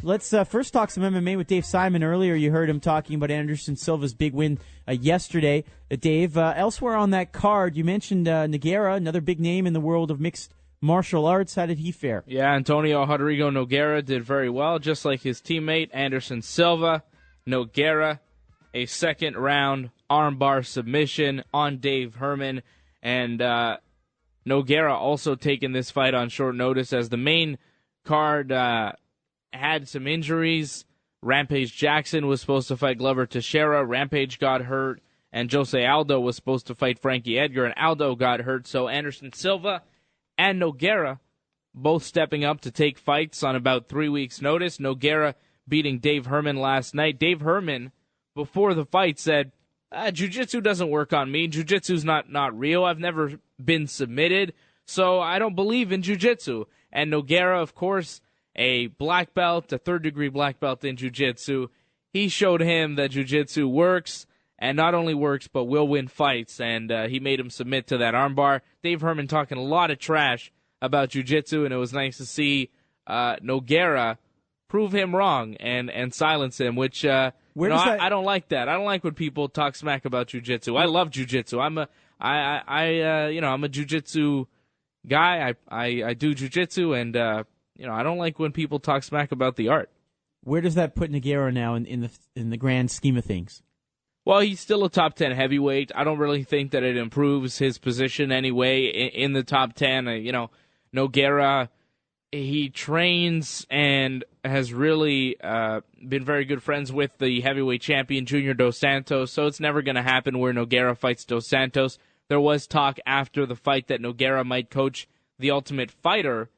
Let's first talk some MMA with Dave Simon. Earlier, you heard him talking about Anderson Silva's big win yesterday. Dave, elsewhere on that card, you mentioned Nogueira, another big name in the world of mixed martial arts. How did he fare? Yeah, Antonio Rodrigo Nogueira did very well, just like his teammate Anderson Silva. Nogueira, a second-round armbar submission on Dave Herman, and Nogueira also taking this fight on short notice as the main card had some injuries. Rampage Jackson was supposed to fight Glover Teixeira. Rampage got hurt, and Jose Aldo was supposed to fight Frankie Edgar, and Aldo got hurt. So Anderson Silva and Nogueira both stepping up to take fights on about 3 weeks' notice. Nogueira beating Dave Herman last night. Dave Herman, before the fight, said, jiu-jitsu doesn't work on me. Jiu-jitsu's not real. I've never been submitted, so I don't believe in jiu-jitsu. And Nogueira, of course, a black belt, a third-degree black belt in jiu-jitsu. He showed him that jiu-jitsu works, and not only works, but will win fights, and he made him submit to that armbar. Dave Herman talking a lot of trash about jiu-jitsu, and it was nice to see Nogueira prove him wrong and silence him, which I don't like that. I don't like when people talk smack about jiu-jitsu. I love jiu-jitsu. I'm a jiu-jitsu guy. I do jiu-jitsu, and I don't like when people talk smack about the art. Where does that put Nogueira now in the grand scheme of things? Well, he's still a top 10 heavyweight. I don't really think that it improves his position anyway in the top 10. Nogueira, he trains and has really been very good friends with the heavyweight champion, Junior Dos Santos, so it's never going to happen where Nogueira fights Dos Santos. There was talk after the fight that Nogueira might coach the Ultimate Fighter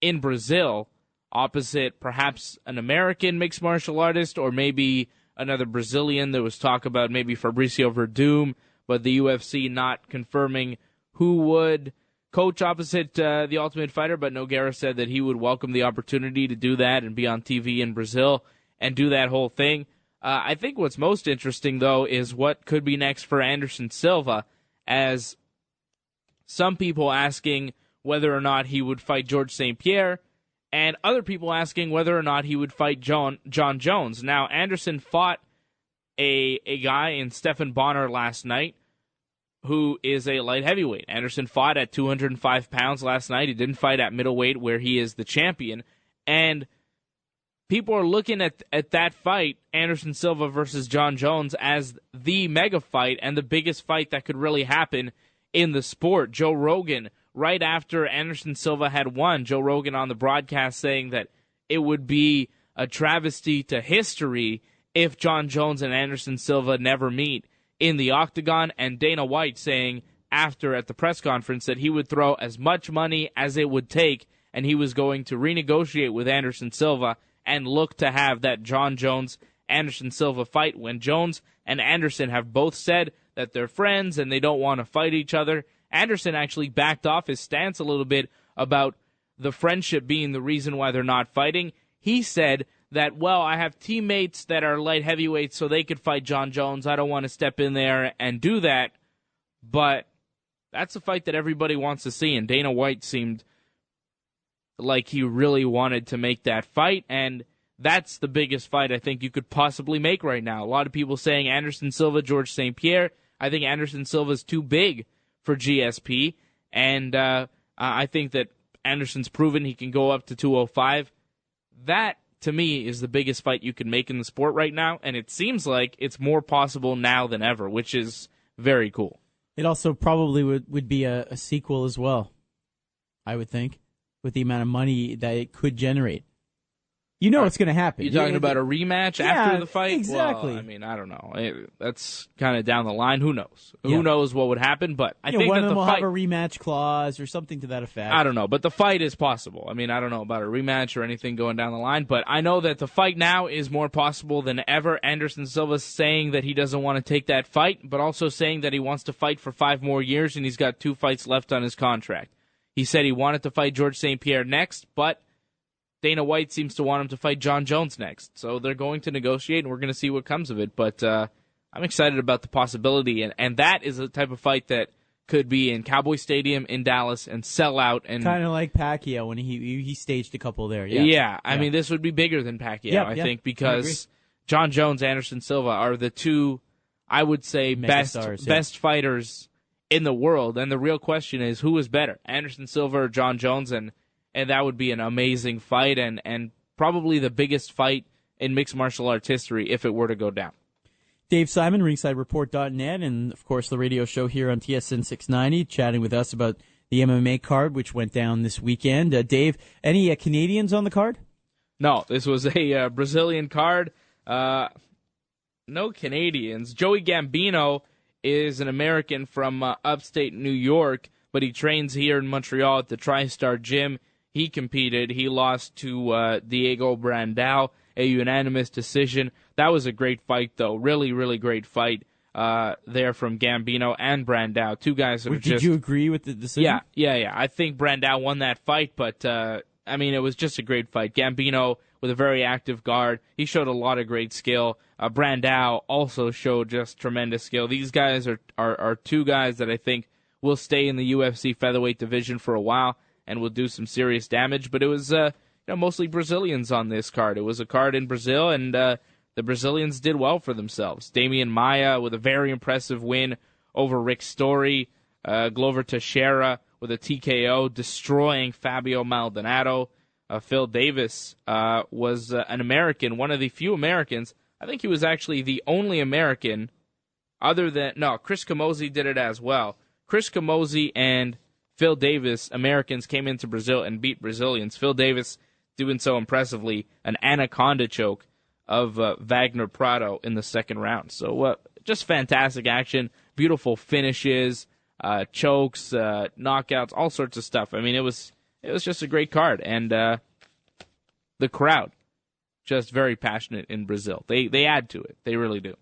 in Brazil, opposite perhaps an American mixed martial artist or maybe another Brazilian. There was talk about maybe Fabricio Verdum, but the UFC not confirming who would coach opposite the Ultimate Fighter, but Nogueira said that he would welcome the opportunity to do that and be on TV in Brazil and do that whole thing. I think what's most interesting, though, is what could be next for Anderson Silva, as some people asking whether or not he would fight George St. Pierre, and other people asking whether or not he would fight Jon Jones. Now, Anderson fought a guy in Stephan Bonner last night who is a light heavyweight. Anderson fought at 205 pounds last night. He didn't fight at middleweight where he is the champion. And people are looking at that fight, Anderson Silva versus Jon Jones, as the mega fight and the biggest fight that could really happen in the sport. Joe Rogan, right after Anderson Silva had won, Joe Rogan on the broadcast saying that it would be a travesty to history if Jon Jones and Anderson Silva never meet in the octagon, and Dana White saying after at the press conference that he would throw as much money as it would take and he was going to renegotiate with Anderson Silva and look to have that Jon Jones-Anderson Silva fight, when Jones and Anderson have both said that they're friends and they don't want to fight each other. Anderson actually backed off his stance a little bit about the friendship being the reason why they're not fighting. He said that, well, I have teammates that are light heavyweights so they could fight Jon Jones. I don't want to step in there and do that. But that's a fight that everybody wants to see, and Dana White seemed like he really wanted to make that fight, and that's the biggest fight I think you could possibly make right now. A lot of people saying Anderson Silva, George St. Pierre. I think Anderson Silva is too big for GSP, and I think that Anderson's proven he can go up to 205. That, to me, is the biggest fight you can make in the sport right now, and it seems like it's more possible now than ever, which is very cool. It also probably would be a sequel as well, I would think, with the amount of money that it could generate. You know what's going to happen. You're talking about a rematch after the fight? Exactly. Well, I mean, I don't know. That's kind of down the line. Who knows? Yeah. Who knows what would happen? But I think one that of them the will fight have a rematch clause or something to that effect. I don't know, but the fight is possible. I mean, I don't know about a rematch or anything going down the line, but I know that the fight now is more possible than ever. Anderson Silva saying that he doesn't want to take that fight, but also saying that he wants to fight for 5 more years, and he's got 2 fights left on his contract. He said he wanted to fight George St. Pierre next, but Dana White seems to want him to fight Jon Jones next. So they're going to negotiate, and we're going to see what comes of it. But I'm excited about the possibility, and that is the type of fight that could be in Cowboy Stadium in Dallas and sell out. And kind of like Pacquiao when he staged a couple there. Yeah. I mean, this would be bigger than Pacquiao, I think, because Jon Jones, Anderson Silva are the two, I would say, best fighters in the world. And the real question is, who is better, Anderson Silva or Jon Jones? And that would be an amazing fight and probably the biggest fight in mixed martial arts history if it were to go down. Dave Simon, ringsidereport.net, and, of course, the radio show here on TSN 690, chatting with us about the MMA card, which went down this weekend. Dave, any Canadians on the card? No, this was a Brazilian card. No Canadians. Joey Gambino is an American from upstate New York, but he trains here in Montreal at the TriStar Gym. He competed. He lost to Diego Brandao, a unanimous decision. That was a great fight, though. Really, really great fight there from Gambino and Brandao. Two guys that Did you agree with the decision? Yeah. I think Brandao won that fight, but, I mean, it was just a great fight. Gambino with a very active guard. He showed a lot of great skill. Brandao also showed just tremendous skill. These guys are two guys that I think will stay in the UFC featherweight division for a while and will do some serious damage. But it was mostly Brazilians on this card. It was a card in Brazil, and the Brazilians did well for themselves. Damian Maia with a very impressive win over Rick Story. Glover Teixeira with a TKO, destroying Fabio Maldonado. Phil Davis was an American, one of the few Americans. I think he was actually the only American Chris Camozzi did it as well. Chris Camozzi and Phil Davis, Americans, came into Brazil and beat Brazilians. Phil Davis doing so impressively, an anaconda choke of Wagner Prado in the second round. So just fantastic action, beautiful finishes, chokes, knockouts, all sorts of stuff. I mean, it was just a great card, and the crowd just very passionate in Brazil. They add to it. They really do.